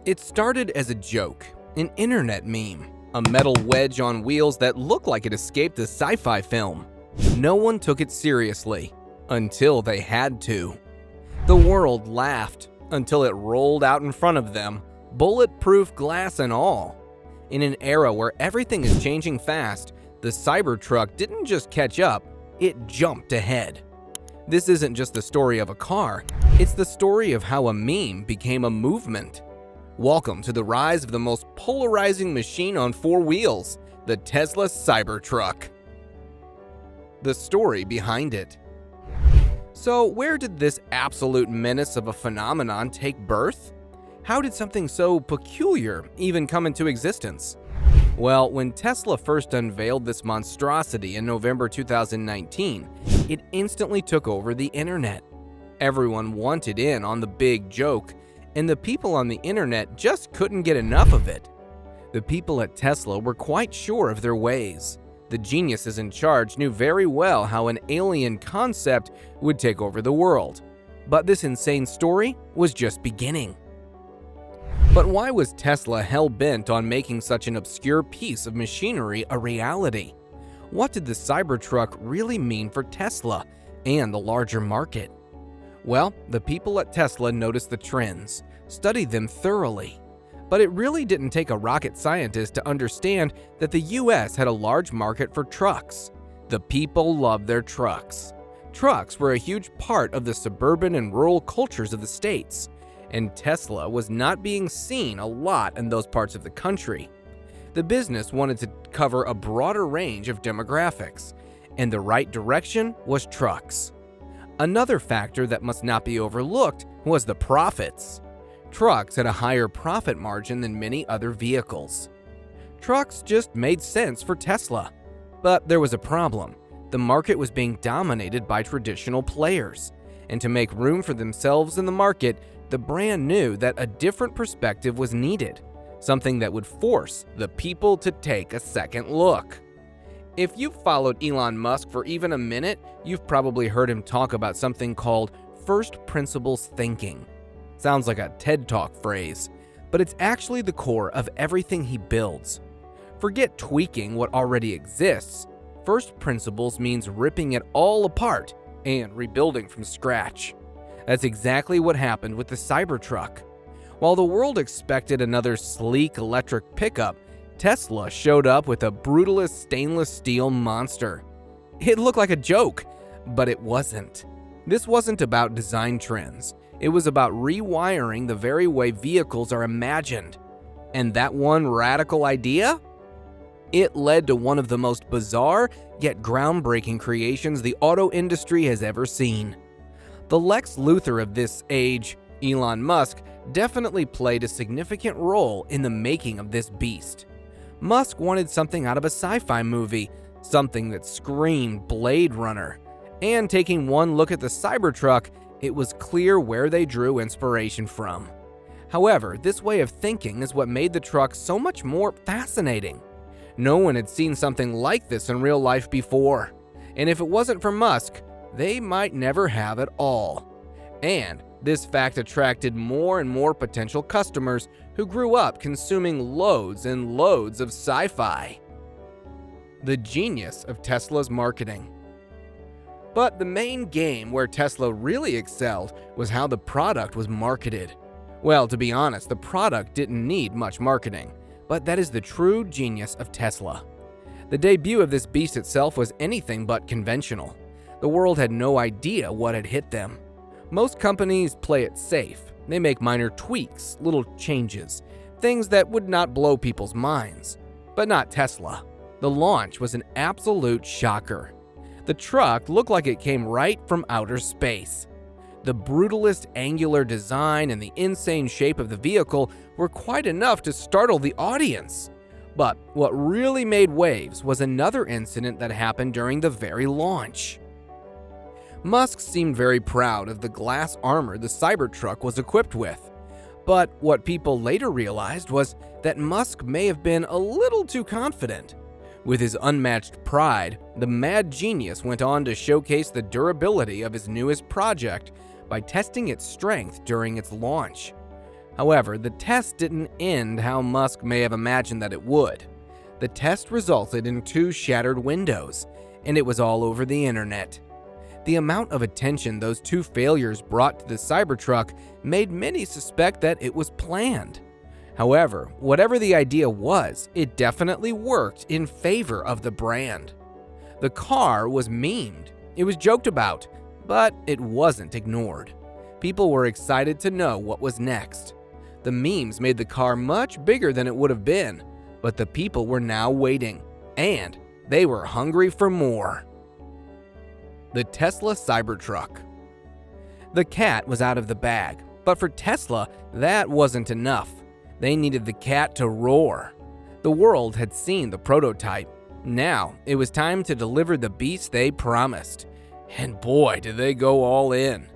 It started as a joke, an internet meme, a metal wedge on wheels that looked like it escaped a sci-fi film. No one took it seriously, until they had to. The world laughed until it rolled out in front of them, bulletproof glass and all. In an era where everything is changing fast, the Cybertruck didn't just catch up, it jumped ahead. This isn't just the story of a car, it's the story of how a meme became a movement. Welcome to the rise of the most polarizing machine on four wheels, the Tesla Cybertruck. The story behind it. So, where did this absolute menace of a phenomenon take birth? How did something so peculiar even come into existence? Well, when Tesla first unveiled this monstrosity in November 2019, it instantly took over the internet. Everyone wanted in on the big joke, and the people on the internet just couldn't get enough of it. The people at Tesla were quite sure of their ways. The geniuses in charge knew very well how an alien concept would take over the world. But this insane story was just beginning. But why was Tesla hell-bent on making such an obscure piece of machinery a reality? What did the Cybertruck really mean for Tesla and the larger market? Well, the people at Tesla noticed the trends, studied them thoroughly. But it really didn't take a rocket scientist to understand that the US had a large market for trucks. The people loved their trucks. Trucks were a huge part of the suburban and rural cultures of the states, and Tesla was not being seen a lot in those parts of the country. The business wanted to cover a broader range of demographics, and the right direction was trucks. Another factor that must not be overlooked was the profits. Trucks had a higher profit margin than many other vehicles. Trucks just made sense for Tesla. But there was a problem. The market was being dominated by traditional players, and to make room for themselves in the market, the brand knew that a different perspective was needed, something that would force the people to take a second look. If you've followed Elon Musk for even a minute, you've probably heard him talk about something called first principles thinking. Sounds like a TED Talk phrase, but it's actually the core of everything he builds. Forget tweaking what already exists. First principles means ripping it all apart and rebuilding from scratch. That's exactly what happened with the Cybertruck. While the world expected another sleek electric pickup, Tesla showed up with a brutalist stainless steel monster. It looked like a joke, but it wasn't. This wasn't about design trends. It was about rewiring the very way vehicles are imagined. And that one radical idea? It led to one of the most bizarre yet groundbreaking creations the auto industry has ever seen. The Lex Luthor of this age, Elon Musk, definitely played a significant role in the making of this beast. Musk wanted something out of a sci-fi movie, something that screamed Blade Runner. And taking one look at the Cybertruck, it was clear where they drew inspiration from. However, this way of thinking is what made the truck so much more fascinating. No one had seen something like this in real life before, and if it wasn't for Musk, they might never have at all. And this fact attracted more and more potential customers who grew up consuming loads and loads of sci-fi. The genius of Tesla's marketing. But the main game where Tesla really excelled was how the product was marketed. Well, to be honest, the product didn't need much marketing, but that is the true genius of Tesla. The debut of this beast itself was anything but conventional. The world had no idea what had hit them. Most companies play it safe. They make minor tweaks, little changes, things that would not blow people's minds. But not Tesla. The launch was an absolute shocker. The truck looked like it came right from outer space. The brutalist angular design and the insane shape of the vehicle were quite enough to startle the audience. But what really made waves was another incident that happened during the very launch. Musk seemed very proud of the glass armor the Cybertruck was equipped with. But what people later realized was that Musk may have been a little too confident. With his unmatched pride, the mad genius went on to showcase the durability of his newest project by testing its strength during its launch. However, the test didn't end how Musk may have imagined that it would. The test resulted in 2 shattered windows, and it was all over the internet. The amount of attention those 2 failures brought to the Cybertruck made many suspect that it was planned. However, whatever the idea was, it definitely worked in favor of the brand. The car was memed, it was joked about, but it wasn't ignored. People were excited to know what was next. The memes made the car much bigger than it would have been, but the people were now waiting, and they were hungry for more. The Tesla Cybertruck. The cat was out of the bag, but for Tesla, that wasn't enough. They needed the cat to roar. The world had seen the prototype. Now, it was time to deliver the beast they promised. And boy, did they go all in.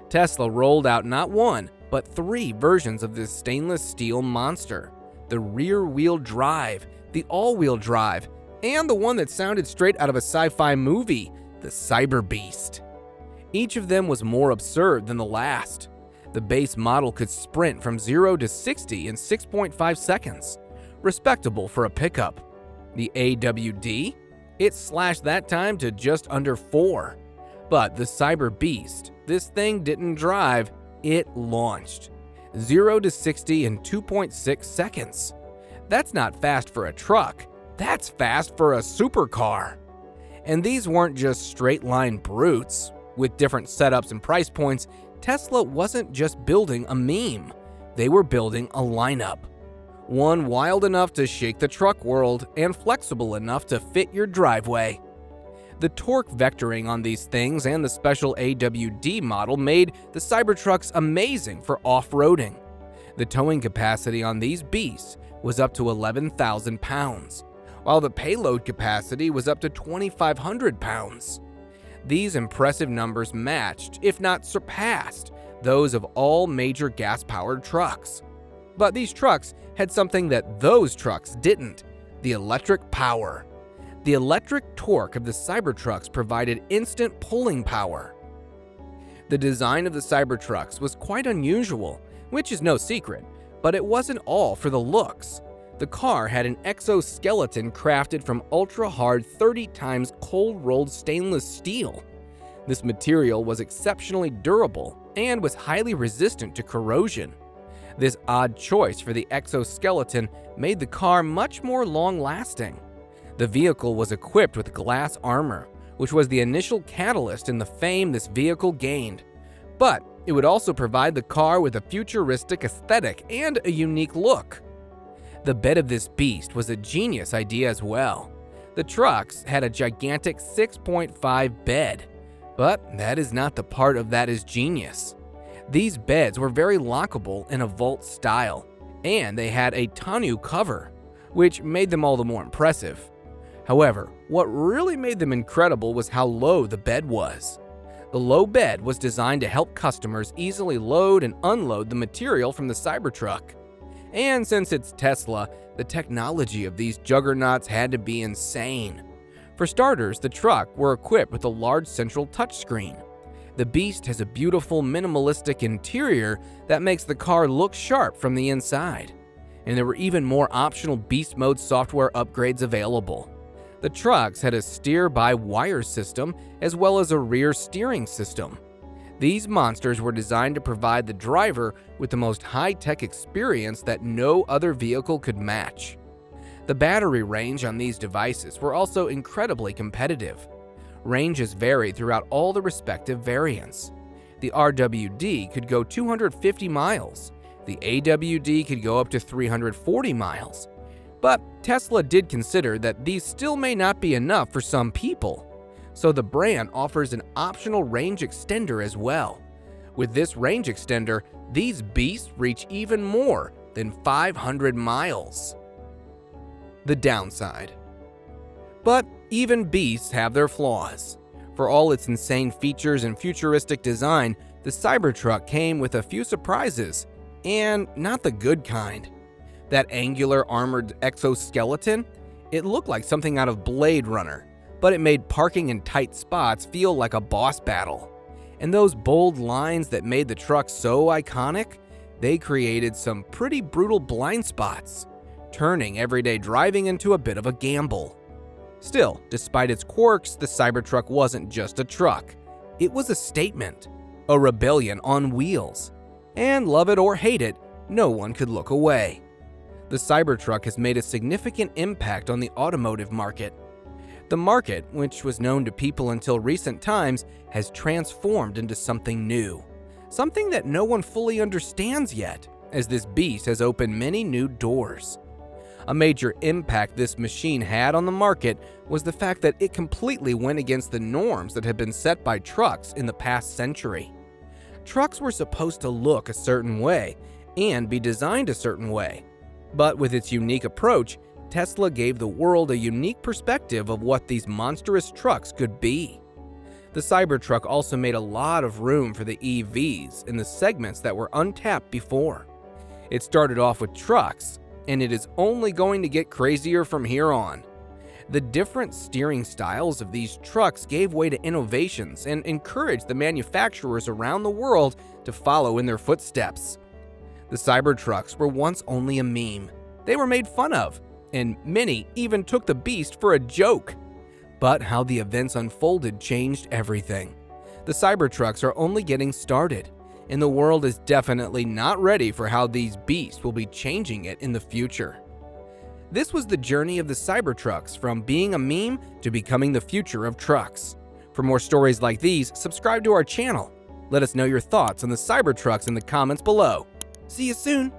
Tesla rolled out not 1, but 3 versions of this stainless steel monster. The rear-wheel drive, the all-wheel drive, and the one that sounded straight out of a sci-fi movie, the Cyber Beast. Each of them was more absurd than the last. The base model could sprint from 0 to 60 in 6.5 seconds. Respectable for a pickup. The AWD? It slashed that time to just under 4. But the Cyber Beast, this thing didn't drive, it launched. 0 to 60 in 2.6 seconds. That's not fast for a truck, that's fast for a supercar. And these weren't just straight-line brutes. With different setups and price points, Tesla wasn't just building a meme, they were building a lineup. One wild enough to shake the truck world and flexible enough to fit your driveway. The torque vectoring on these things and the special AWD model made the Cybertrucks amazing for off-roading. The towing capacity on these beasts was up to 11,000 pounds, while the payload capacity was up to 2,500 pounds. These impressive numbers matched, if not surpassed, those of all major gas-powered trucks. But these trucks had something that those trucks didn't: the electric power. The electric torque of the Cybertrucks provided instant pulling power. The design of the Cybertrucks was quite unusual, which is no secret, but it wasn't all for the looks. The car had an exoskeleton crafted from ultra-hard 30 times cold-rolled stainless steel. This material was exceptionally durable and was highly resistant to corrosion. This odd choice for the exoskeleton made the car much more long-lasting. The vehicle was equipped with glass armor, which was the initial catalyst in the fame this vehicle gained. But it would also provide the car with a futuristic aesthetic and a unique look. The bed of this beast was a genius idea as well. The trucks had a gigantic 6.5 bed, but that is not the part of that is genius. These beds were very lockable in a vault style, and they had a tonneau cover, which made them all the more impressive. However, what really made them incredible was how low the bed was. The low bed was designed to help customers easily load and unload the material from the Cybertruck. And since it's Tesla, the technology of these juggernauts had to be insane. For starters, the truck were equipped with a large central touchscreen. The Beast has a beautiful minimalistic interior that makes the car look sharp from the inside. And there were even more optional Beast Mode software upgrades available. The trucks had a steer-by-wire system as well as a rear steering system. These monsters were designed to provide the driver with the most high-tech experience that no other vehicle could match. The battery range on these devices were also incredibly competitive. Ranges varied throughout all the respective variants. The RWD could go 250 miles. The AWD could go up to 340 miles. But Tesla did consider that these still may not be enough for some people. So the brand offers an optional range extender as well. With this range extender, these beasts reach even more than 500 miles. The downside. But even beasts have their flaws. For all its insane features and futuristic design, the Cybertruck came with a few surprises, and not the good kind. That angular armored exoskeleton, it looked like something out of Blade Runner, but it made parking in tight spots feel like a boss battle. And those bold lines that made the truck so iconic, they created some pretty brutal blind spots, turning everyday driving into a bit of a gamble. Still, despite its quirks, the Cybertruck wasn't just a truck. It was a statement, a rebellion on wheels. And love it or hate it, no one could look away. The Cybertruck has made a significant impact on the automotive market. The market, which was known to people until recent times, has transformed into something new. Something that no one fully understands yet, as this beast has opened many new doors. A major impact this machine had on the market was the fact that it completely went against the norms that had been set by trucks in the past century. Trucks were supposed to look a certain way and be designed a certain way. But with its unique approach, Tesla gave the world a unique perspective of what these monstrous trucks could be. The Cybertruck also made a lot of room for the EVs in the segments that were untapped before. It started off with trucks, and it is only going to get crazier from here on. The different steering styles of these trucks gave way to innovations and encouraged the manufacturers around the world to follow in their footsteps. The Cybertrucks were once only a meme. They were made fun of, and many even took the beast for a joke. But how the events unfolded changed everything. The Cybertrucks are only getting started, and the world is definitely not ready for how these beasts will be changing it in the future. This was the journey of the Cybertrucks, from being a meme to becoming the future of trucks. For more stories like these, subscribe to our channel. Let us know your thoughts on the Cybertrucks in the comments below. See you soon!